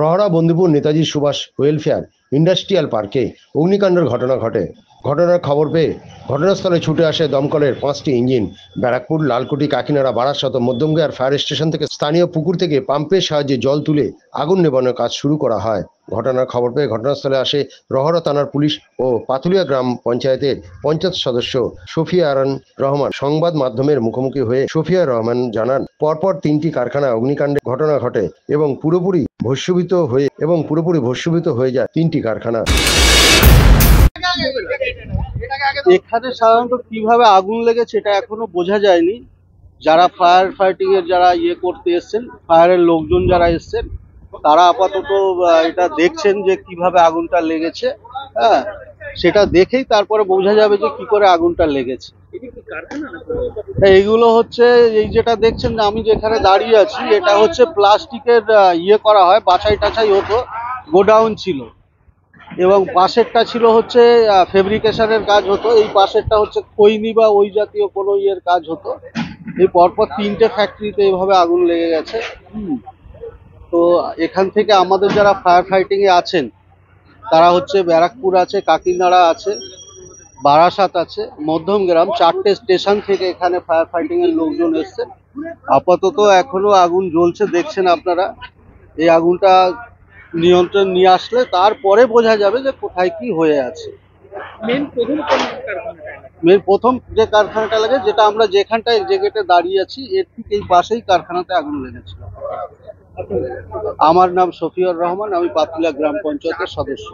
Rahara Bandipur Netaji Subhash welfare industrial পার্কে অগ্নিকাণ্ডের ঘটনা ঘটে। ঘটনার খবর পেয়ে ঘটনাস্থলে ছুটে আসে দমকলের 5টি engine. Barrackpore, Lalkuti, Kakinara, Barasat, মধ্যমগড় fire station থেকে স্থানীয় পুকুর থেকে পাম্পের সাহায্যে জল তুলে আগুন নেভানোর কাজ শুরু করা হয়। ঘটনার খবর পেয়ে ঘটনাস্থলে আসে রহরা থানার পুলিশ ও পাথুলিয়া গ্রাম পঞ্চায়েতের পঞ্চায়েত সদস্য সফিয়া রহমান। সংবাদ মাধ্যমের মুখোমুখি হয়ে সফিয়া রহমান জানান, পরপর 3টি কারখানা অগ্নিকাণ্ডের ঘটনা ঘটে এবং পুরোপুরি ভস্মীভূত হয়ে যায় 3টি কারখানা। এখানে সাধারণত কিভাবে আগুন লেগেছে এটা এখনো বোঝা যায়নি। যারা ফায়ার ফাইটিং এর যারা করতে এসছেন, ফায়ারের লোকজন যারা এসছেন, তারা আপাতত এটা দেখছেন যে কিভাবে আগুনটা লেগেছে। হ্যাঁ, সেটা দেখেই তারপরে বোঝা যাবে যে কি করে আগুনটা লেগেছে। এইগুলো হচ্ছে এই যেটা দেখছেন, আমি যেখানে দাঁড়িয়ে আছি, এটা হচ্ছে প্লাস্টিকের করা হয়, বাছাই টাছাই হতো, গোডাউন ছিল, এবং পাশেরটা ছিল হচ্ছে ফেব্রিকেশনের কাজ হতো, এই পাশেরটা হচ্ছে খৈনি বা ওই জাতীয় কোনো কাজ হতো। এই পরপর 3টে ফ্যাক্টরিতে এইভাবে আগুন লেগে গেছে। তো এখান থেকে আমাদের যারা ফায়ার ফাইটিং এ আছেন, তারা হচ্ছে ব্যারাকপুর আছে, কাকিনাড়া আছে, বারাসাত আছে, মধ্যমগ্রাম, 4টে স্টেশন থেকে এখানে ফায়ার ফাইটিং এর লোকজন এসছেন। আপাতত এখনো আগুন জ্বলছে, দেখছেন আপনারা। এই আগুনটা নিয়ন্ত্রণ নিয়ে আসলে তারপরে বোঝা যাবে যে কোথায় কি হয়ে আছে। প্রথম যে কারখানাটা লাগে, যেটা আমরা যেখানটায় যে গেটে দাঁড়িয়ে আছি, এর ঠিক এই পাশেই কারখানাতে আগুন লেগেছিল। আমার নাম সফিউর রহমান, আমি পাথুলিয়া গ্রাম পঞ্চায়েতের সদস্য।